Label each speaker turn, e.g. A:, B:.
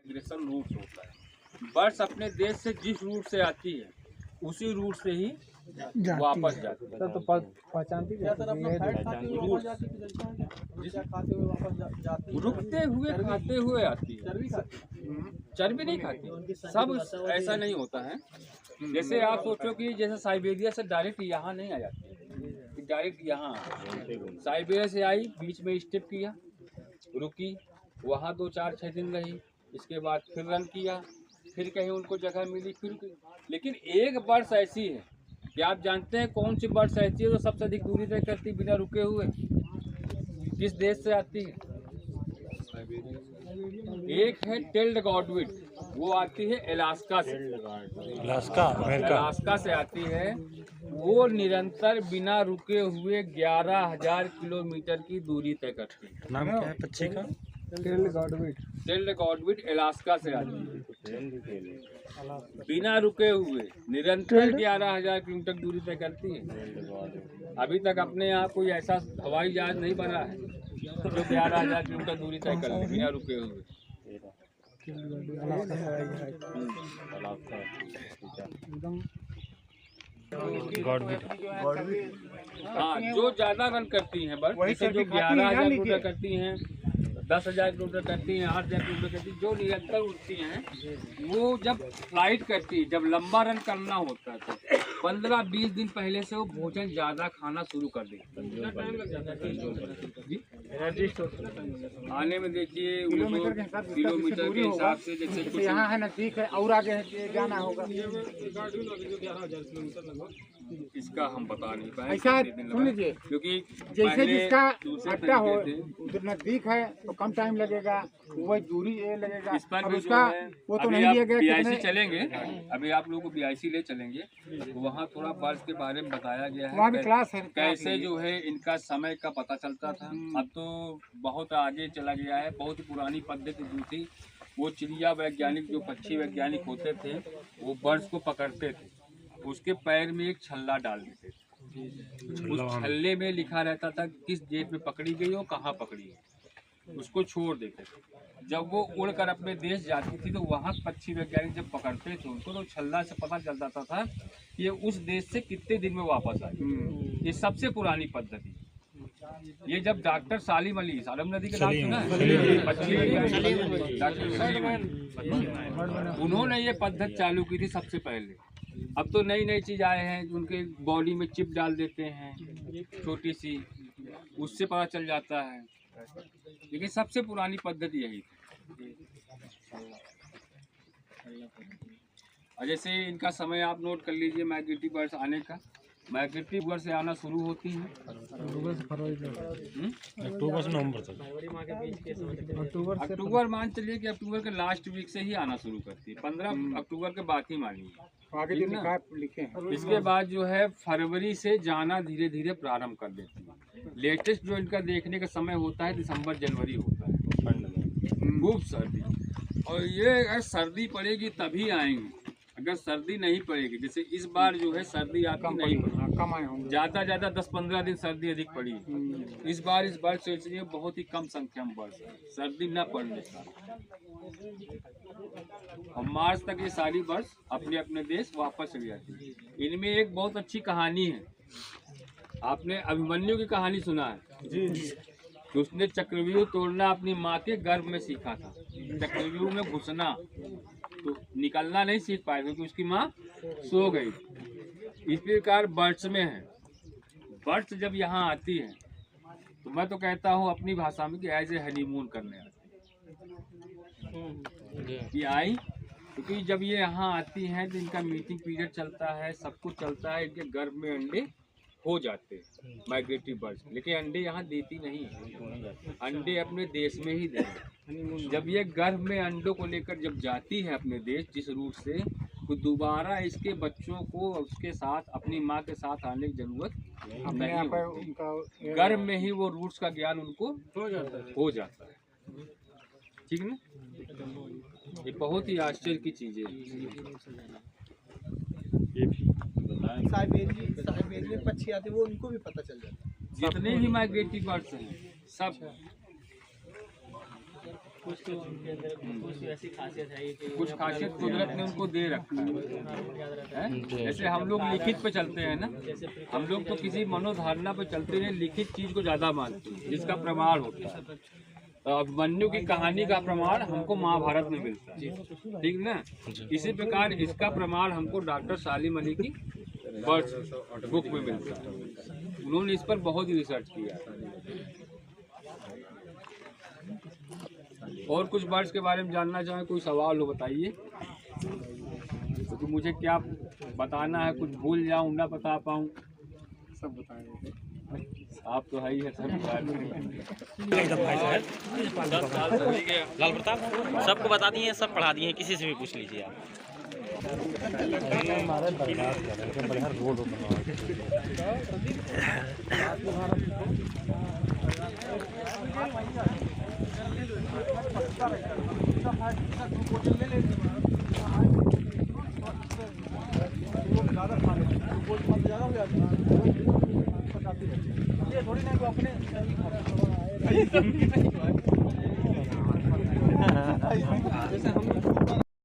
A: Migration root होता है। Birds अपने देश से जिस रूट से आती है उसी रूट से ही वापस जाती है।
B: तो पहचानती
A: रुकते हुए खाते हुए आती है। चर्बी नहीं खाती, सब ऐसा नहीं होता है। जैसे आप सोचो कि जैसे साइबेरिया से डायरेक्ट यहाँ नहीं आ जाती, डायरेक्ट यहाँ साइबेरिया से आई, बीच में स्टेप किया, रुकी, वहाँ 2-4-6 दिन रही, इसके बाद फिर रन किया, फिर कहीं उनको जगह मिली, फिर। लेकिन एक बर्ड्स ऐसी है कि आप जानते हैं कौन सी बर्ड्स ऐसी है जो सबसे अधिक दूरी तय करती बिना रुके हुए? किस देश से आती है? एक है टेल्ड गॉडविट, वो आती है अलास्का से। अलास्का से आती है। वो निरंतर बिना रुके हुए 11,000 किलोमीटर की दूरी तय करती है।
B: नाम क्या है पक्षी का?
A: टेल्ड गॉडविट अलास्का से आती है, बिना रुके हुए निरंतर 11,000 किलोमीटर दूरी तय करती है। अभी तक अपने यहाँ कोई ऐसा हवाई जहाज नहीं बना है जो 11,000 किलोमीटर दूरी तय कर ले बिना रुके हुए। हाँ, जो ज्यादा रन करती हैं बर्ड, जैसे जो 11,000 किलोमीटर करती हैं, 10,000 किलोमीटर करती हैं, 8,000 किलोमीटर करती हैं, जो निरंतर उड़ती हैं, वो जब फ्लाइट करती है, जब लंबा रन करना होता है तो 15-20 दिन पहले से वो भोजन ज़्यादा खाना शुरू कर देती है। आने में देखिए किलोमीटर के हिसाब से, जैसे
B: यहाँ है नजदीक है और आगे जाना होगा।
A: इसका हम बता नहीं पाए।
B: ऐसा सुन लीजिए,
A: क्योंकि
B: जैसे जिसका अड्डा हो उधर नजदीक है तो कम टाइम लगेगा, वही दूरी लगेगा।
A: इस पर
B: अब
A: भी
B: उसका
A: जो है,
B: वो तो
A: अभी
B: नहीं
A: आप
B: लिया गया।
A: BIC चलेंगे, अभी आप लोगों को BIC ले चलेंगे, तो वहाँ थोड़ा बर्ड्स के बारे में बताया गया है।
B: वहाँ भी क्लास है,
A: कैसे जो है इनका समय का पता चलता था। अब तो बहुत आगे चला गया है। बहुत ही पुरानी पद्धति जो थी, वो चिड़िया वैज्ञानिक, जो पक्षी वैज्ञानिक होते थे, वो बर्ड्स को पकड़ते थे, उसके पैर में एक छल्ला डाल देते थे। उस छल्ले में लिखा रहता था किस डेट में पकड़ी गई और कहाँ पकड़ी है, उसको छोड़ देते थे। जब वो उड़कर अपने देश जाती थी तो वहाँ पक्षी वैज्ञानिक जब पकड़ते थे उनको, तो छल्ला से पता चल जाता था कि ये उस देश से कितने दिन में वापस आए। ये सबसे पुरानी पद्धति। ये जब डॉक्टर सालिम अली, सालिम नदी के नाम सुना है, पक्षी वैज्ञानिक डॉक्टर सालिम अली, उन्होंने ये पद्धति चालू की थी सबसे पहले। अब तो नई नई चीज़ आए हैं, उनके बॉडी में चिप डाल देते हैं छोटी सी, उससे पता चल जाता है। लेकिन सबसे पुरानी पद्धति यही थी। और जैसे इनका समय आप नोट कर लीजिए, माइग्रेटरी बर्ड्स आने का। माइग्रेटरी बर्ड्स से आना शुरू होती हैं
B: अक्टूबर से फरवरी तक,
C: अक्टूबर से नवंबर तक।
A: अक्टूबर मान चलिए कि अक्टूबर के लास्ट वीक से ही आना शुरू करती है। 15 अक्टूबर के बाद ही मानिए।
B: आगे जो लिखे हैं।
A: इसके बाद जो है फरवरी से जाना धीरे धीरे प्रारंभ कर देती है। लेटेस्ट जो इनका देखने का समय होता है दिसंबर-जनवरी होता है, खूब सर्दी। और ये अगर सर्दी पड़ेगी तभी आएंगे, अगर सर्दी नहीं पड़ेगी, जैसे इस बार जो है सर्दी आती नहीं पड़ी,
B: कम आए होंगे,
A: ज़्यादा 10-15 दिन सर्दी अधिक पड़ी। इस बार सोचिए बहुत ही कम संख्या में बर्ड्स सर्दी न पड़ने का। और मार्च तक ये सारी बर्ड्स अपने अपने देश वापस चली जाती है। इनमें एक बहुत अच्छी कहानी है, आपने अभिमन्यु की कहानी सुना है जी? तो उसने चक्रव्यूह तोड़ना अपनी माँ के गर्भ में सीखा था। चक्रव्यूह में घुसना, तो निकलना नहीं सीख पाया क्योंकि उसकी माँ सो गई। इस प्रकार बर्ड्स में है। बर्ड्स जब यहाँ आती है तो मैं तो कहता हूँ अपनी भाषा में कि एज ए हनीमून करने आती ये आई, क्योंकि जब ये यहाँ आती हैं तो इनका मीटिंग पीरियड चलता है, सब कुछ चलता है, इनके गर्भ में अंडे हो जाते हैं माइग्रेटरी बर्ड्स। लेकिन अंडे यहाँ देती नहीं है, अंडे अपने देश में ही देती। जब ये गर्भ में अंडों को लेकर जब जाती है अपने देश जिस रूट से, तो दोबारा इसके बच्चों को उसके साथ अपनी माँ के साथ आने की जरूरत नहीं होती। गर्भ में ही वो रूट्स का ज्ञान उनको हो जाता है। ठीक ना? ये बहुत ही आश्चर्य की चीज़ है।
D: साइबेरियन पक्षी आते वो उनको भी पता चल जाता है।
A: जितने भी माइग्रेटरी बर्ड्स हैं सब
C: कुछ तो उनके अंदर कुछ ऐसी खासियत है कि
A: कुछ खासियत कुदरत ने उनको दे रखा है। जैसे हम लोग लिखित पे चलते हैं ना, हम लोग तो किसी मनोधारणा पे चलते हैं, लिखित चीज को ज्यादा मानते हैं जिसका प्रमाण होता है। तो अभिमन्यु की कहानी का प्रमाण हमको महाभारत में मिलता है, ठीक ना। इसी प्रकार इसका प्रमाण हमको डॉक्टर सालिम अली की बर्ड्स बुक में मिलता है। उन्होंने इस पर बहुत ही रिसर्च किया है। और कुछ बर्ड्स के बारे में जानना चाहें, कोई सवाल हो बताइए, क्योंकि मुझे क्या बताना है, कुछ भूल जाऊं ना बता पाऊं।
B: सब बताएंगे।
A: आप तो है ही है, सब बता
E: लाल प्रताप सबको बता दिए, सब पढ़ा दिए, किसी से भी पूछ लीजिए आप।
D: ये थोड़ी ना कि अपने